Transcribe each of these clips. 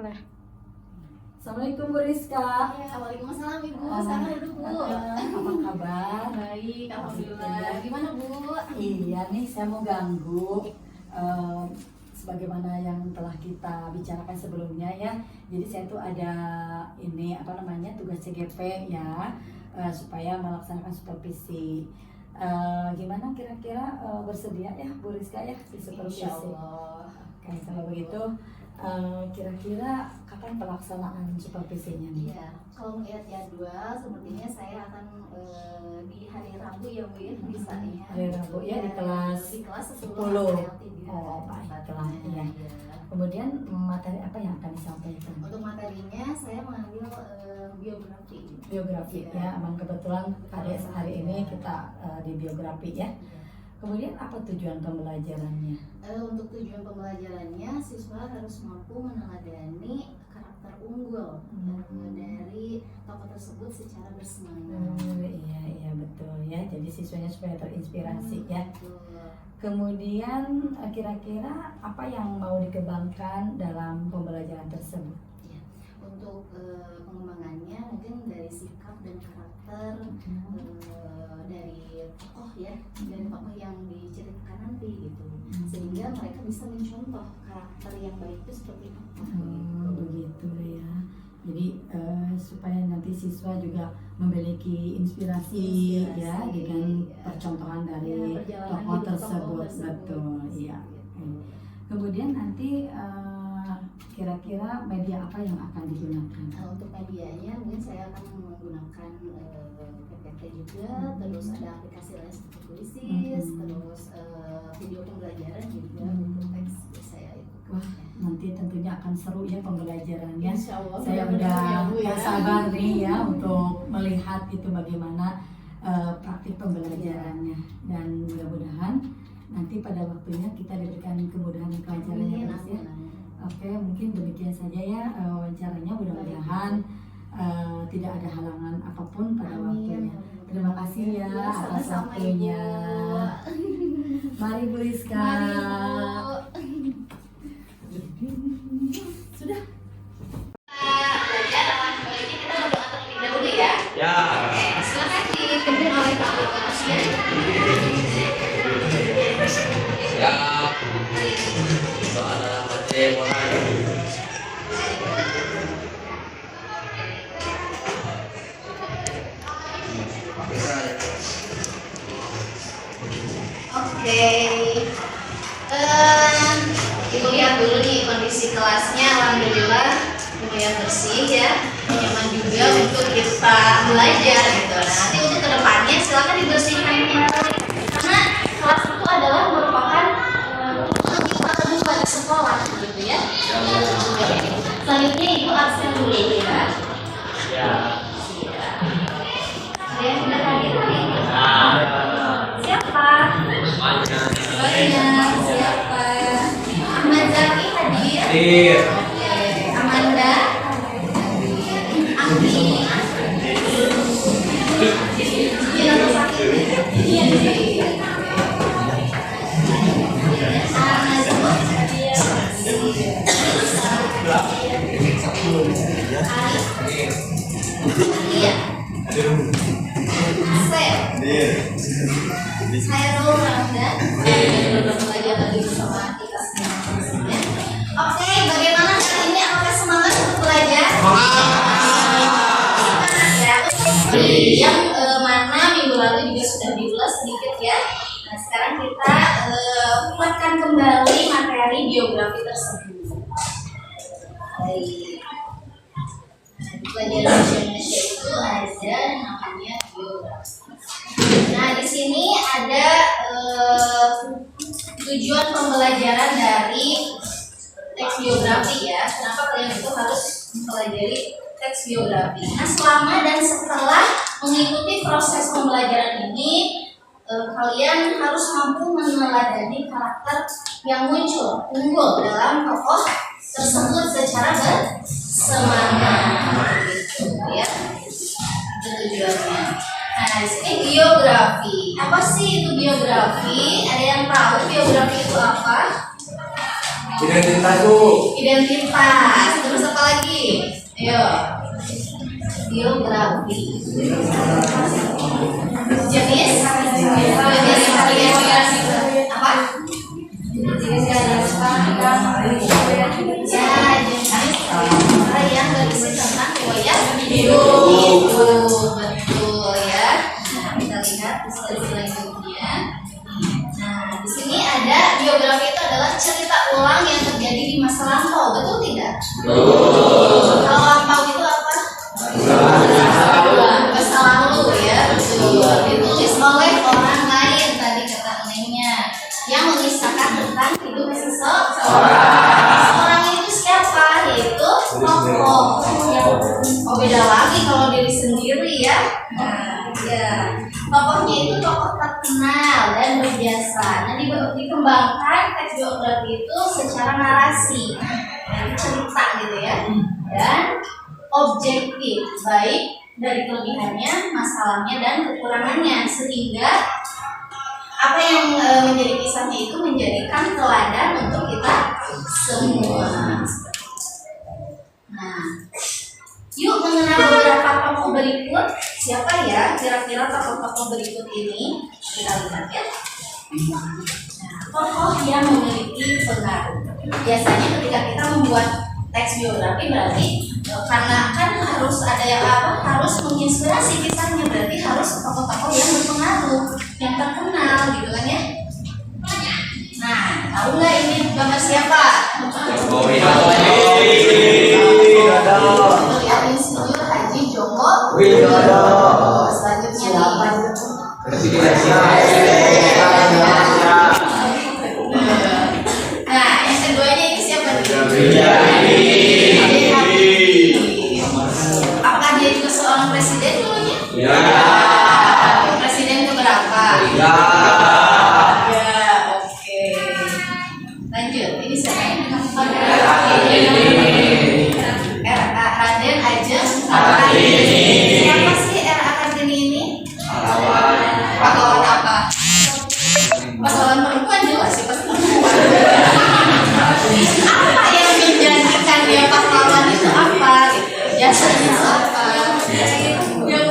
Assalamualaikum Bu Rizka. Ya, waalaikumsalam Ibu. Selamat duduk Bu. Apa kabar? Baik, alhamdulillah. Gimana Bu? Iya nih, saya mau ganggu sebagaimana yang telah kita bicarakan sebelumnya ya. Jadi saya tuh ada ini tugas CGP ya, supaya melaksanakan supervisi. Gimana kira-kira bersedia ya Bu Rizka ya di supervisi? Insyaallah. Oke, kalau begitu kira-kira kapan pelaksanaan supervisinya nih? Iya, kalau melihat jadwal sepertinya saya akan di hari Rabu ya Bu ya, bisanya. Hari Rabu ya, di kelas 10. 10. Oh, baiklah ya. Kemudian materi apa yang akan disampaikan? Untuk materinya saya mengambil biografi. Biografi ya, emang kebetulan KDS hari ini kita di biografi ya. Kemudian apa tujuan pembelajarannya? Untuk tujuan pembelajarannya, siswa harus mampu meneladani karakter unggul dari tokoh tersebut secara bersemangat. Iya betul ya. Jadi siswanya supaya terinspirasi ya. Betul. Kemudian kira-kira apa yang mau dikembangkan dalam pembelajaran tersebut? Ya, untuk pengembangannya mungkin dari sikap dan karakter dari tokoh ya, dari tokoh yang diceritakan nanti gitu, sehingga mereka bisa mencontoh karakter yang baik itu seperti apa. Begitu ya. Jadi supaya nanti siswa juga memiliki inspirasi ya dengan percontohan dari tokoh tersebut. Betul ya. Kemudian nanti kira-kira media apa yang akan digunakan? Untuk medianya mungkin saya akan menggunakan PPT juga, terus ada aplikasi lain seperti Tulisis, terus video pembelajaran juga untuk teks saya itu. Wah, nanti tentunya akan seru ya pembelajarannya. Insyaallah. Saya udah gak sabar nih ya untuk melihat itu bagaimana praktik pembelajarannya, dan mudah-mudahan nanti pada waktunya kita diberikan kemudahan pelajarannya terus ya. Oke, mungkin demikian saja ya wawancaranya, mudah-mudahan tidak ada halangan apapun pada waktunya. Terima kasih ya atas waktunya. Mari Bu Rizka. Mari Bu. Sudah. Belajar kalau ini kita berdoa terlebih dahulu ya. Ya. Silakan dipimpin oleh Pak Presiden. Siap. Soal materi mulai. Oke. Ibu lihat dulu nih kondisi kelasnya, alhamdulillah lumayan bersih ya, nyaman juga untuk kita belajar gitu. Nah, nanti untuk kedepannya silakan dibersihkan kembali, karena kelas itu adalah merupakan tempat kita kedua di sekolah gitu ya. Selanjutnya ibu absen dulu ya. Ya. Ada yang sudah hadir hari ini? Siapa? Banyak. Siapa? Ahmad Zaki hadir. Hadir. Amanda. Ami. Gila atau sakit? Iya. Iya. Saya Raul Ramdan, belajar lagi bersama kita semua. Oke, bagaimana hari ini? Apakah semangat untuk belajar? Semangat ya. Yang mana minggu lalu juga sudah diulas sedikit ya. Nah, sekarang kita kuatkan kembali materi biografi tersebut. Baik. Pelajaran Indonesia itu ada namanya biografi. Nah, di sini ada tujuan pembelajaran dari teks biografi ya. Kenapa kalian itu harus mempelajari teks biografi? Nah, selama dan setelah mengikuti proses pembelajaran ini, kalian harus mampu meneladani karakter yang muncul unggul dalam tokoh tersebut secara bersemangat, gitu ya. Itu tujuannya. Nah, di sini biografi. Apa sih itu biografi? Ada yang tahu biografi itu apa? Identitas Bu. Identitas. Terus apa lagi? Ayo. Biografi. Jenis? Apa? Ya, jenis yang berisi tentang riwayat hidup. Betul ya. Nah, kita lihat di slide selanjutnya. Nah, di sini ada biografi itu adalah cerita ulang yang terjadi di masa lampau, betul tidak? Betul. Kalau lampau itu apa? Masa lalu ya, betul. Ditulis oleh orang lain tadi kata Neneknya yang mengisahkan tentang hidup seseorang. Seorang itu siapa? Yaitu tokoh. Oh, beda lagi kalau diri sendiri ya. Nah, ya. Tokohnya itu tokoh terkenal dan berjasa. Nah, dikembangkan teks biografi itu secara narasi, jadi cerita gitu ya, dan objektif, baik dari kelebihannya, masalahnya, dan kekurangannya, sehingga apa yang menjadi kisahnya itu menjadikan teladan untuk kita semua. Nah, yuk mengenal beberapa tokoh berikut. Siapa ya kira-kira tokoh-tokoh berikut ini? Kita lihat ya. Nah, tokoh yang memiliki pengaruh. Biasanya ketika kita membuat teks biografi berarti karena kan harus ada yang harus menginspirasi kisahnya, berarti harus tokoh-tokoh yang berpengaruh, yang terkenal gitu kan ya. Nah, tahu nggak ini gambar siapa? Jokowi. Lihat Insinyur Haji Joko Widodo. Selanjutnya nah, yang keduanya ini siapa nih? Apakah dia juga seorang presiden dulunya? Ya. Presiden keberapa? Ya. Ya, oke. Lanjut, ini siapa yang R.A. Raden Ajeng Kartini. Siapa sih R.A. Kartini ini? Pahlawan apa? Pahlawan perempuan jelas sih, pasti perempuan. Apa yang menjadikan dia pahlawan itu apa? Jasanya itu apa? Yang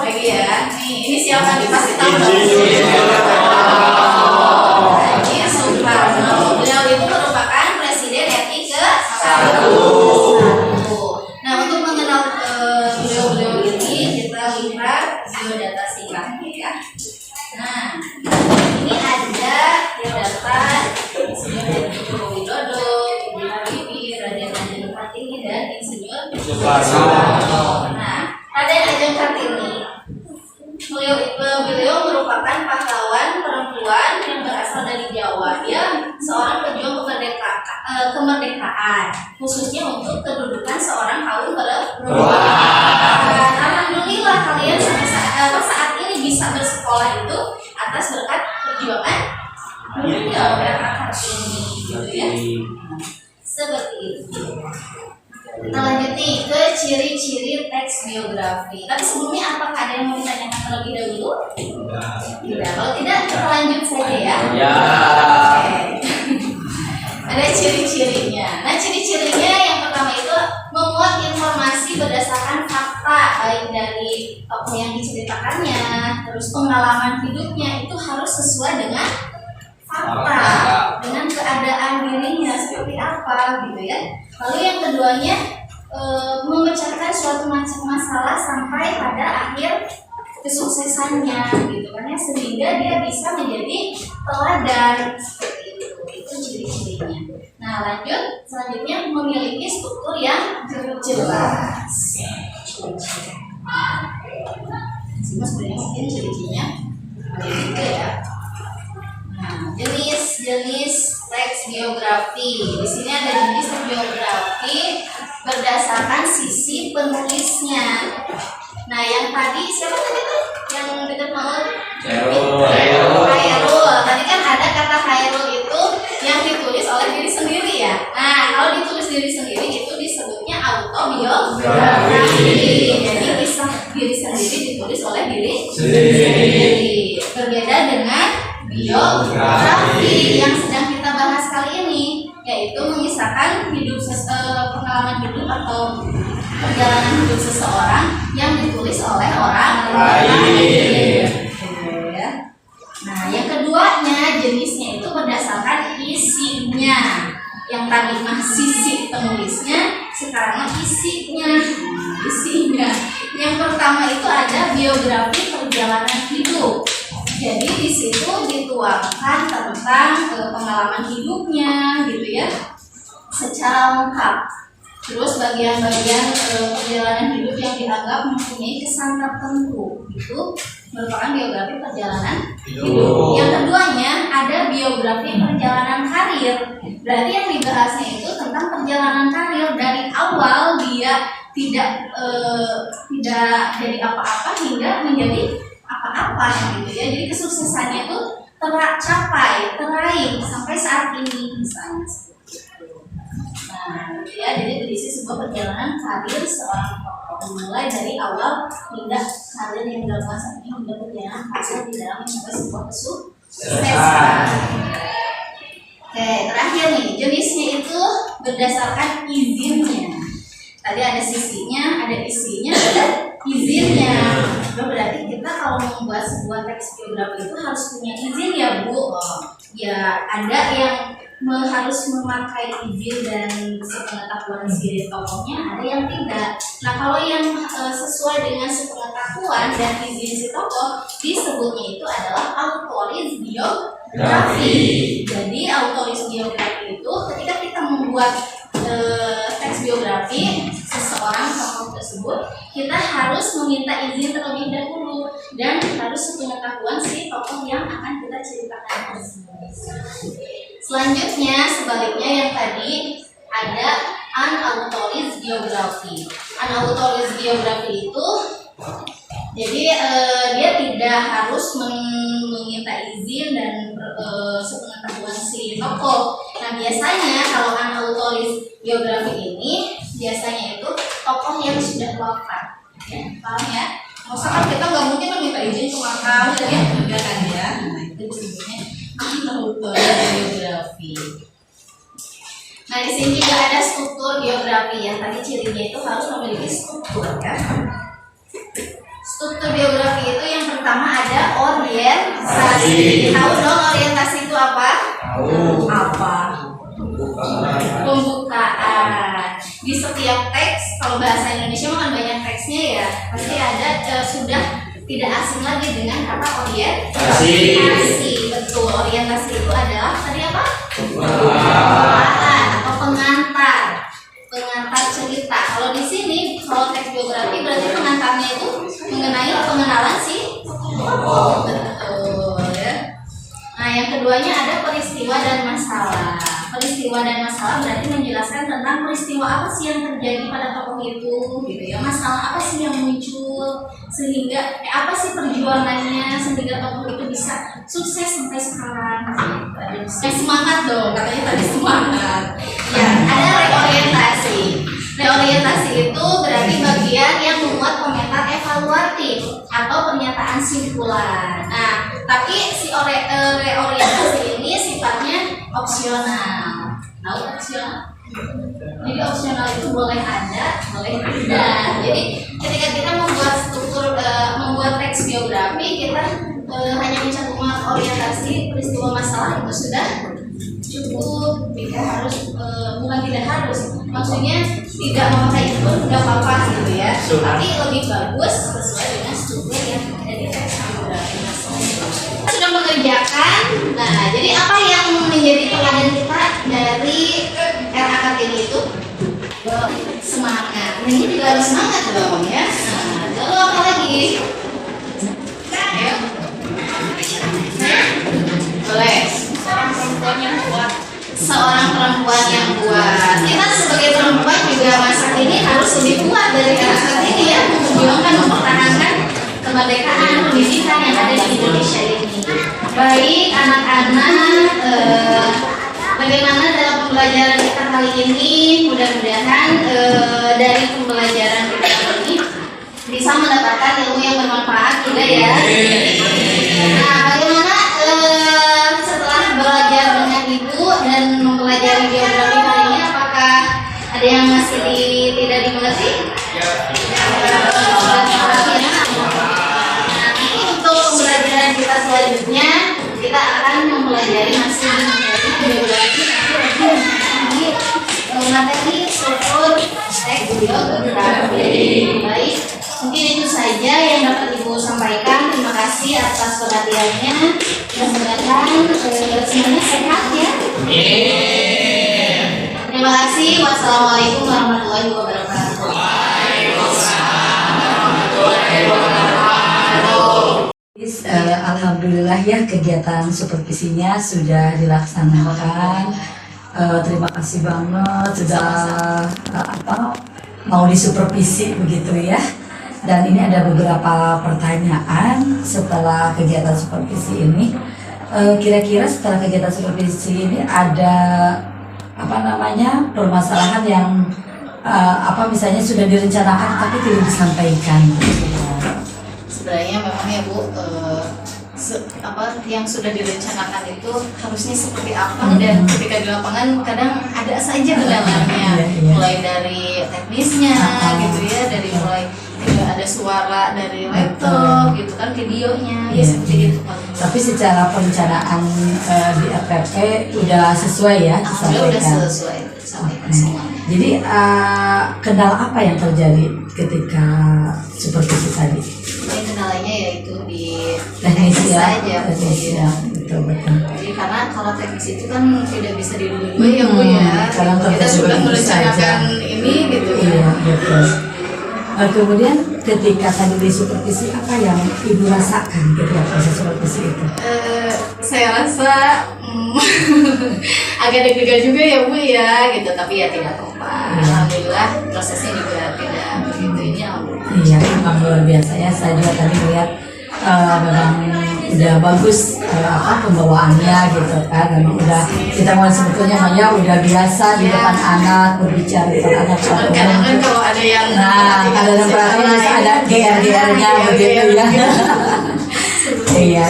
lagi ya. Nih, ini siapa nih? Pasti tahu dong. Haji Soekarno. Beliau itu merupakan presiden RI ke-1. Nah, untuk mengenal beliau-beliau ini kita lihat biodata singkatnya ya. Nah, ini ada biodata Insinyur Haji Joko Widodo, Ibu Habibie, Raden Ajeng Kartini, dan Insinyur Soekarno. Nah, Raden Ajeng Kartini, beliau merupakan pahlawan perempuan yang berasal dari Jawa. Dia seorang pejuang kemerdekaan, khususnya untuk kedudukan seorang kaum perempuan. Alhamdulillah kalian saat ini bisa bersekolah itu atas berkat perjuangan beliau Kartini, gitu ya. Seperti itu. Kita lanjut nih ke ciri-ciri teks biografi. Tapi sebelumnya apakah ada yang mau ditanyakan terlebih dahulu? Tidak. Kalau tidak kita lanjut saja ya. Ya. Ada ciri-cirinya. Nah, ciri-cirinya yang pertama itu memuat informasi berdasarkan fakta, baik dari tokoh yang diceritakannya, terus pengalaman hidupnya itu harus sesuai dengan fakta, dengan keadaan dirinya seperti apa gitu ya. Lalu yang keduanya memecahkan suatu masalah sampai pada akhir kesuksesannya gitu kan ya, sehingga dia bisa menjadi teladan seperti itu. Itu ciri-cirinya. Nah, lanjut selanjutnya memiliki struktur yang jelas. Sehingga sebenarnya mungkin ciri-cirinya ada juga ya. Nah, jenis teks biografi. Di sini ada jenis teks biografi berdasarkan sisi penulisnya. Nah, yang tadi siapa tadi tuh? Yang dekat maut? Khairul. Tadi kan ada kata Khairul itu yang ditulis oleh diri sendiri ya. Nah, kalau ditulis diri sendiri itu disebutnya autobiografi. Jadi kisah diri sendiri ditulis ditulis oleh diri Sendiri. sendiri. Berbeda dengan biografi yang sedang kita bahas kali ini, yaitu mengisahkan pengalaman hidup atau perjalanan hidup seseorang yang ditulis oleh orang lain. Ya. Nah, yang keduanya jenisnya itu berdasarkan isinya. Yang tadi mah sisi penulisnya, sekarang mah isinya. Yang pertama itu ada biografi perjalanan hidup. Jadi di situ dituangkan tentang pengalaman hidupnya, gitu ya, secara lengkap. Terus bagian-bagian perjalanan hidup yang dianggap mempunyai kesan tertentu itu merupakan biografi perjalanan hidup. Yang keduanya ada biografi perjalanan karir. Berarti yang dibahasnya itu tentang perjalanan karir dari awal dia tidak jadi apa-apa hingga menjadi apa-apa gitu ya. Jadi kesuksesannya itu teraih sampai saat ini misalnya. Nah, ya, jadi berisi sebuah perjalanan karir seorang tokoh mulai dari awal hingga karir yang dilakukan saat ini hingga perjalanan karir di dalam mencapai sebuah kesuksesan. Oke, terakhir nih, jenisnya itu berdasarkan izinnya. Tadi ada sisinya, ada isinya, ada izinnya. Berarti kita kalau membuat sebuah teks biografi itu harus punya izin ya Bu. Ya, ada yang harus memakai izin dan sepengetahuan si tokohnya, ada yang tidak. Nah, kalau yang sesuai dengan sepengetahuan dan izin si tokoh, disebutnya itu adalah autoris biografi. Jadi autoris biografi itu ketika kita membuat teks biografi seseorang tokoh tersebut, kita harus meminta izin terlebih dahulu dan harus sepengetahuan si tokoh yang akan kita ceritakan tersebut. Selanjutnya, sebaliknya yang tadi ada unauthorize biografi. Unauthorize biografi itu jadi dia tidak harus meminta izin dan sepengetahuan si tokoh. Nah, biasanya kalau unauthorize biografi ini biasanya itu tokoh yang sudah wafat. Ya, paham ya? Maksudnya kita nggak mungkin meminta izin ke makam, ya enggak kan ya? Nah, itu disebutnya unauthorize biografi. Nah, di sini juga ada struktur biografi yang tadi cirinya itu harus memiliki struktur ya. Struktur biografi itu yang pertama ada orientasi. Tahu dong orientasi itu apa? Tahu. Apa? Pembukaan. Di setiap teks, kalau bahasa Indonesia kan banyak teksnya ya, pasti ada sudah tidak asing lagi dengan kata orientasi. Betul, orientasi itu adalah tadi apa? Pembukaan atau pengantar cerita. Kalau di sini, kalau teks biografi berarti pengantarnya itu mengenai pengenalan si tokoh. Betul ya. Nah, yang keduanya ada peristiwa dan masalah. Peristiwa dan masalah berarti menjelaskan tentang peristiwa apa sih yang terjadi pada tokoh itu, gitu ya. Masalah apa sih yang muncul sehingga apa sih perjuangannya sehingga tokoh itu bisa sukses sampai sekarang. Semangat dong, katanya tadi semangat. Ya, ada reorientasi. Reorientasi itu berarti bagian yang membuat komentar evaluatif atau pernyataan simpulan. Nah, tapi si reorientasi ini sifatnya opsional. Tahu opsional? Jadi opsional itu boleh ada, boleh tidak. Jadi ketika kita membuat struktur, membuat teks biografi, kita hanya mencantumkan orientasi, peristiwa, masalah itu sudah cukup. Tidak harus, bukan tidak harus, maksudnya tidak memakai itu tidak apa-apa gitu ya. Tapi lebih bagus sesuai dengan struktur yang ada di teks biografi. Sudah mengerjakan. Nah, jadi apa yang menjadi teladan kita dari RAKT ini itu? Semangat. Nah, ini juga harus semangat dong ya. Nah, lalu apa lagi? Ayo. Boleh. Seorang perempuan yang kuat. Seorang perempuan yang kuat. Kita sebagai perempuan juga masa ini harus lebih kuat dari RAKT ini ya, memperjuangkan, mempertahankan kemerdekaan pendidikan yang ada di Indonesia ini. Baik anak-anak, bagaimana dalam pembelajaran kita kali ini? Mudah-mudahan dari pembelajaran kita kali ini bisa bisa mendapatkan ilmu yang bermanfaat juga ya. Nah, bagaimana setelah belajar dengan ibu dan mempelajari geografi hari ini, apakah ada yang masih tidak dimengerti? Nanti untuk pembelajaran kita selanjutnya, kita akan mempelajari masih mengenai geografi di materi struktur teks geografi. Baik, mungkin itu saja yang dapat Ibu sampaikan. Terima kasih atas perhatiannya. Mudah-mudahan semuanya sehat ya. Terima kasih. Wassalamualaikum warahmatullahi wabarakatuh. Alhamdulillah ya, kegiatan supervisinya sudah dilaksanakan. Terima kasih banget sudah mau disupervisi begitu ya. Dan ini ada beberapa pertanyaan setelah kegiatan supervisi ini. Kira-kira setelah kegiatan supervisi ini ada permasalahan yang misalnya sudah direncanakan tapi tidak disampaikan. Sebenarnya memang ya Bu, yang sudah direncanakan itu harusnya seperti apa, dan ketika di lapangan kadang ada saja kendalanya. Mulai dari teknisnya gitu ya, dari mulai tidak ada suara dari laptop gitu kan, videonya ya seperti itu. Tapi secara perencanaan di RPP udah sesuai ya Alhamdulillah udah disampaikan. sesuai semua. Jadi kendala apa yang terjadi ketika supervisi tadi? Yang kendalanya yaitu di Teknis saja. ya, betul. Jadi karena kalau teknis itu kan tidak bisa didului ya Bu ya. Sekarang Kita sudah merencanakan ini gitu ya. Iya, betul. Kemudian ketika tadi di supervisi, apa yang Ibu rasakan ketika proses supervisi itu? Saya rasa agak deg-degan juga ya Bu ya gitu, tapi ya tidak apa-apa. Alhamdulillah prosesnya juga tidak begitu ini, alhamdulillah. Iya, memang luar biasa ya. Saya juga tadi lihat memang udah bagus pembawaannya gitu kan. Memang udah kita mau sebetulnya Maya udah biasa di depan anak berbicara depan anak. Kadang kan kalau ada yang ada yang perhatian ada GR-GR-nya begitu ya. Iya.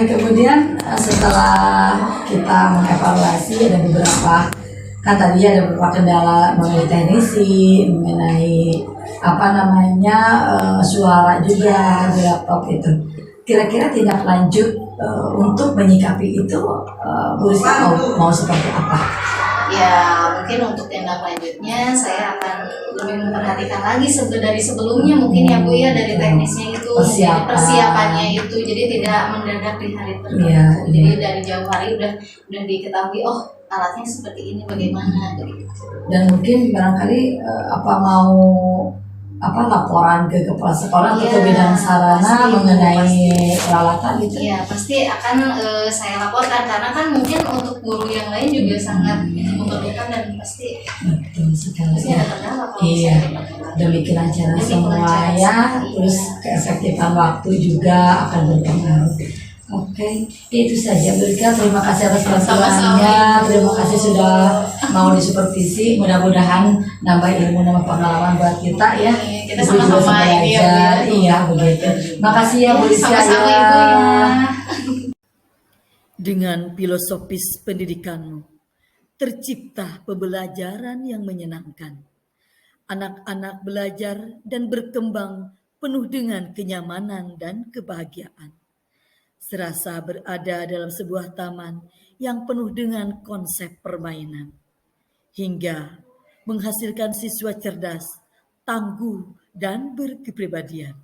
Kemudian setelah kita mengevaluasi ada beberapa, kan tadi ada beberapa kendala mengenai teknisi, mengenai suara juga di laptop itu. Kira-kira tindak lanjut untuk menyikapi itu, Bu Rizka mau seperti apa? Ya mungkin untuk tindak lanjutnya saya akan lebih memperhatikan lagi dari sebelumnya mungkin ya Bu ya, dari teknisnya itu, persiapannya itu, jadi tidak mendadak di hari tertentu. Jadi dari jauh hari udah diketahui, oh alatnya seperti ini, bagaimana gitu. Dan mungkin barangkali laporan ke kepala sekolah atau ke bidang sarana mengenai peralatan gitu. Iya pasti akan saya laporkan, karena kan mungkin untuk guru yang lain juga sangat memerlukan, dan pasti sekali ada kendala kalau iya, misalnya demi kelancaran semuanya, terus keefektifan waktu juga akan berpengaruh. Oke, itu saja Bu Rizka. Terima kasih atas bantuannya. Terima kasih sudah mau disupervisi. Mudah-mudahan nambah ilmu, nambah pengalaman buat kita ya. Kita sama-sama ini ya. Iya begitu. Makasih ya Bu Rizka. Sama-sama Ibu ya. Dengan filosofis pendidikanmu, tercipta pembelajaran yang menyenangkan. Anak-anak belajar dan berkembang penuh dengan kenyamanan dan kebahagiaan. Serasa berada dalam sebuah taman yang penuh dengan konsep permainan. Hingga menghasilkan siswa cerdas, tangguh, dan berkepribadian.